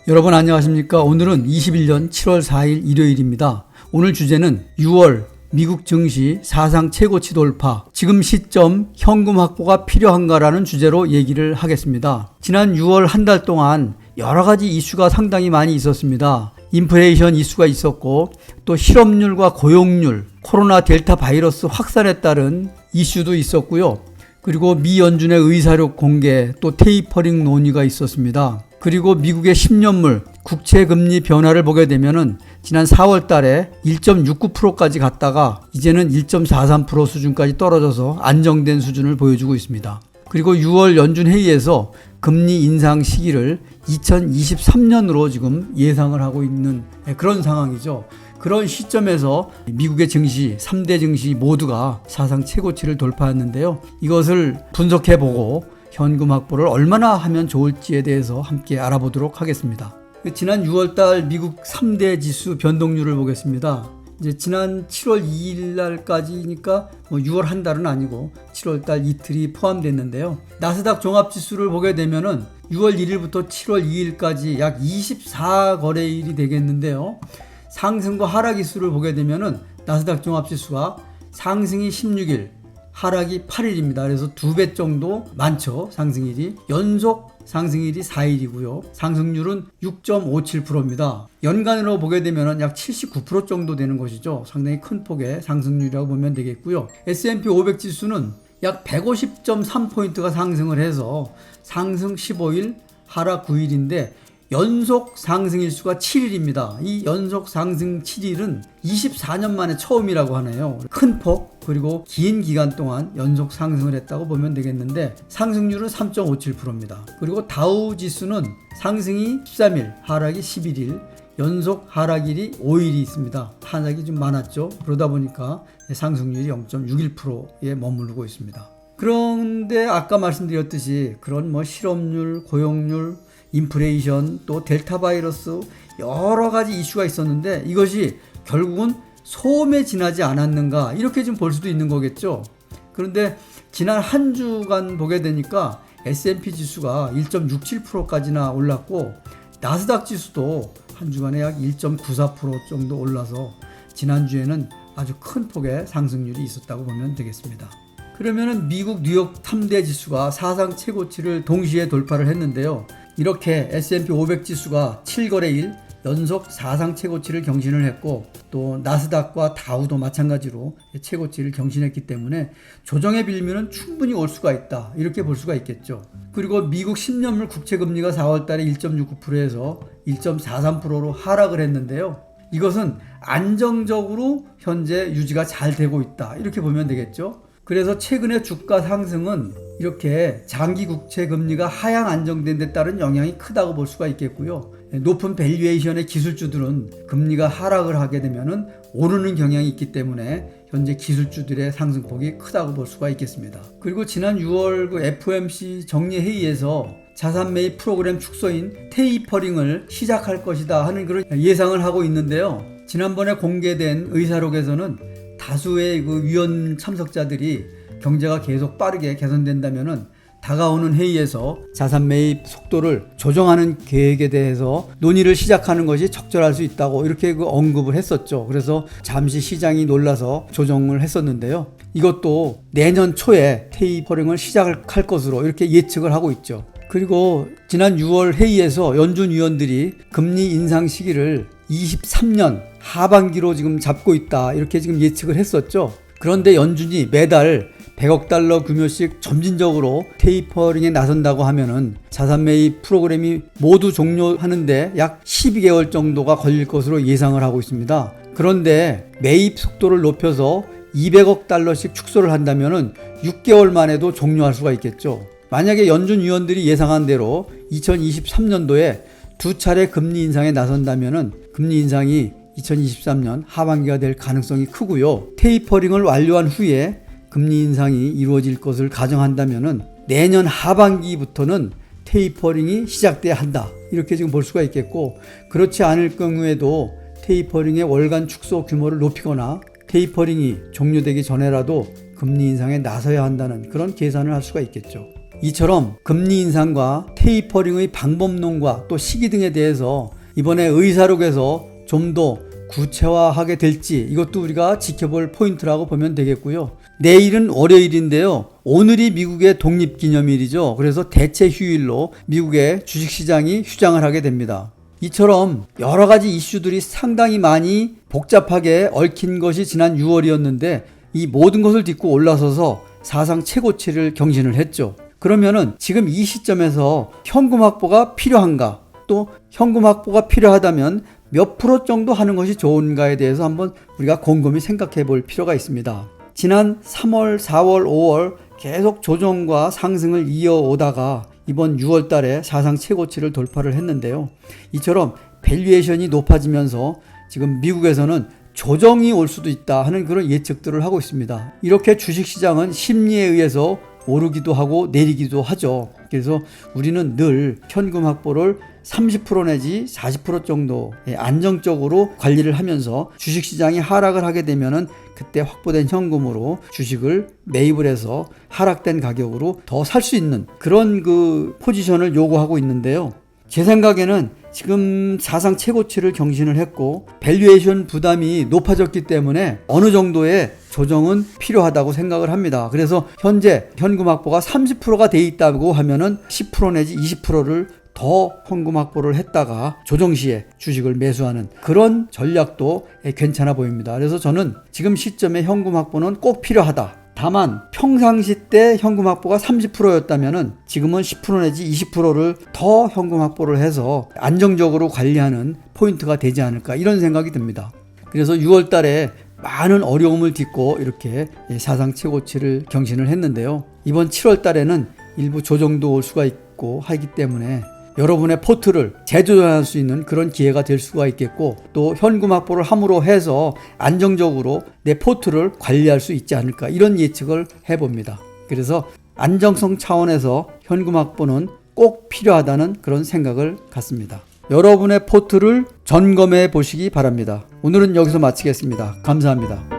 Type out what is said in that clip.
여러분 안녕하십니까? 오늘은 21년 7월 4일 일요일입니다. 오늘 주제는 6월 미국 증시 사상 최고치 돌파, 지금 시점 현금 확보가 필요한가라는 주제로 얘기를 하겠습니다. 지난 6월 한 달 동안 여러 가지 이슈가 상당히 많이 있었습니다. 인플레이션 이슈가 있었고, 또 실업률과 고용률, 코로나 델타 바이러스 확산에 따른 이슈도 있었고요. 그리고 미 연준의 의사록 공개, 또 테이퍼링 논의가 있었습니다. 그리고 미국의 10년물 국채금리 변화를 보게 되면은 지난 4월 달에 1.69%까지 갔다가 이제는 1.43% 수준까지 떨어져서 안정된 수준을 보여주고 있습니다. 그리고 6월 연준 회의에서 금리 인상 시기를 2023년으로 지금 예상을 하고 있는 그런 상황이죠. 그런 시점에서 미국의 증시, 3대 증시 모두가 사상 최고치를 돌파했는데요. 이것을 분석해보고 현금 확보를 얼마나 하면 좋을지에 대해서 함께 알아보도록 하겠습니다. 지난 6월달 미국 3대 지수 변동률을 보겠습니다. 이제 지난 7월 2일 날까지니까 6월 한 달은 아니고 7월 달 이틀이 포함됐는데요. 나스닥 종합지수를 보게 되면은 6월 1일부터 7월 2일까지 약 24거래일이 되겠는데요. 상승과 하락 일수를 보게 되면은 나스닥 종합지수가 상승이 16일, 하락이 8일입니다. 그래서 2배 정도 많죠. 상승일이. 연속 상승일이 4일이고요. 상승률은 6.57%입니다. 연간으로 보게 되면 약 79% 정도 되는 것이죠. 상당히 큰 폭의 상승률이라고 보면 되겠고요. S&P 500 지수는 약 150.3포인트가 상승을 해서 상승 15일, 하락 9일인데 연속 상승일수가 7일입니다. 이 연속 상승 7일은 24년 만에 처음이라고 하네요. 큰 폭, 그리고 긴 기간 동안 연속 상승을 했다고 보면 되겠는데 상승률은 3.57%입니다. 그리고 다우 지수는 상승이 13일, 하락이 11일, 연속 하락일이 5일이 있습니다. 하락이 좀 많았죠. 그러다 보니까 상승률이 0.61%에 머무르고 있습니다. 그런데 아까 말씀드렸듯이 그런 실업률, 고용률, 인플레이션, 또 델타 바이러스 여러 가지 이슈가 있었는데 이것이 결국은 소음에 지나지 않았는가 이렇게 좀 볼 수도 있는 거겠죠. 그런데 지난 한 주간 보게 되니까 S&P 지수가 1.67%까지나 올랐고 나스닥 지수도 한 주간에 약 1.94% 정도 올라서 지난주에는 아주 큰 폭의 상승률이 있었다고 보면 되겠습니다. 그러면은 미국 뉴욕 3대 지수가 사상 최고치를 동시에 돌파를 했는데요. 이렇게 S&P 500 지수가 7거래일 연속 사상 최고치를 경신을 했고 또 나스닥과 다우도 마찬가지로 최고치를 경신했기 때문에 조정의 빌미는 충분히 올 수가 있다. 이렇게 볼 수가 있겠죠. 그리고 미국 10년물 국채금리가 4월 달에 1.69%에서 1.43%로 하락을 했는데요. 이것은 안정적으로 현재 유지가 잘 되고 있다. 이렇게 보면 되겠죠. 그래서 최근의 주가 상승은 이렇게 장기 국채 금리가 하향 안정된 데 따른 영향이 크다고 볼 수가 있겠고요. 높은 밸류에이션의 기술주들은 금리가 하락을 하게 되면은 오르는 경향이 있기 때문에 현재 기술주들의 상승폭이 크다고 볼 수가 있겠습니다. 그리고 지난 6월 그 FOMC 정례회의에서 자산 매입 프로그램 축소인 테이퍼링을 시작할 것이다 하는 그런 예상을 하고 있는데요. 지난번에 공개된 의사록에서는 다수의 그 위원 참석자들이 경제가 계속 빠르게 개선된다면은 다가오는 회의에서 자산 매입 속도를 조정하는 계획에 대해서 논의를 시작하는 것이 적절할 수 있다고 이렇게 언급을 했었죠. 그래서 잠시 시장이 놀라서 조정을 했었는데요. 이것도 내년 초에 테이퍼링을 시작할 것으로 이렇게 예측을 하고 있죠. 그리고 지난 6월 회의에서 연준 위원들이 금리 인상 시기를 23년 하반기로 지금 잡고 있다 이렇게 지금 예측을 했었죠. 그런데 연준이 매달 100억 달러 규모씩 점진적으로 테이퍼링에 나선다고 하면은 자산 매입 프로그램이 모두 종료하는데 약 12개월 정도가 걸릴 것으로 예상을 하고 있습니다. 그런데 매입 속도를 높여서 200억 달러씩 축소를 한다면은 6개월 만에도 종료할 수가 있겠죠. 만약에 연준 위원들이 예상한 대로 2023년도에 두 차례 금리 인상에 나선다면은 금리 인상이 2023년 하반기가 될 가능성이 크고요. 테이퍼링을 완료한 후에 금리 인상이 이루어질 것을 가정한다면은 내년 하반기부터는 테이퍼링이 시작돼야 한다. 이렇게 지금 볼 수가 있겠고, 그렇지 않을 경우에도 테이퍼링의 월간 축소 규모를 높이거나 테이퍼링이 종료되기 전에라도 금리 인상에 나서야 한다는 그런 계산을 할 수가 있겠죠. 이처럼 금리 인상과 테이퍼링의 방법론과 또 시기 등에 대해서 이번에 의사록에서 좀 더 구체화하게 될지 이것도 우리가 지켜볼 포인트라고 보면 되겠고요. 내일은 월요일인데요. 오늘이 미국의 독립기념일이죠. 그래서 대체 휴일로 미국의 주식시장이 휴장을 하게 됩니다. 이처럼 여러 가지 이슈들이 상당히 많이 복잡하게 얽힌 것이 지난 6월이었는데 이 모든 것을 딛고 올라서서 사상 최고치를 경신을 했죠. 그러면은 지금 이 시점에서 현금 확보가 필요한가? 또 현금 확보가 필요하다면 몇 프로 정도 하는 것이 좋은가에 대해서 한번 우리가 곰곰이 생각해 볼 필요가 있습니다. 지난 3월, 4월, 5월 계속 조정과 상승을 이어오다가 이번 6월 달에 사상 최고치를 돌파를 했는데요. 이처럼 밸류에이션이 높아지면서 지금 미국에서는 조정이 올 수도 있다 하는 그런 예측들을 하고 있습니다. 이렇게 주식시장은 심리에 의해서 오르기도 하고 내리기도 하죠. 그래서 우리는 늘 현금 확보를 30% 내지 40% 정도 안정적으로 관리를 하면서 주식시장이 하락을 하게 되면은 그때 확보된 현금으로 주식을 매입을 해서 하락된 가격으로 더 살 수 있는 그런 포지션을 요구하고 있는데요. 제 생각에는 지금 사상 최고치를 경신을 했고 밸류에이션 부담이 높아졌기 때문에 어느 정도의 조정은 필요하다고 생각을 합니다. 그래서 현재 현금 확보가 30%가 돼 있다고 하면은 10% 내지 20%를 더 현금 확보를 했다가 조정 시에 주식을 매수하는 그런 전략도 괜찮아 보입니다. 그래서 저는 지금 시점에 현금 확보는 꼭 필요하다. 다만 평상시 때 현금 확보가 30%였다면 지금은 10% 내지 20%를 더 현금 확보를 해서 안정적으로 관리하는 포인트가 되지 않을까 이런 생각이 듭니다. 그래서 6월 달에 많은 어려움을 딛고 이렇게 사상 최고치를 경신을 했는데요. 이번 7월 달에는 일부 조정도 올 수가 있고 하기 때문에 여러분의 포트를 재조정할 수 있는 그런 기회가 될 수가 있겠고 또 현금 확보를 함으로 해서 안정적으로 내 포트를 관리할 수 있지 않을까 이런 예측을 해봅니다. 그래서 안정성 차원에서 현금 확보는 꼭 필요하다는 그런 생각을 갖습니다. 여러분의 포트를 점검해 보시기 바랍니다. 오늘은 여기서 마치겠습니다. 감사합니다.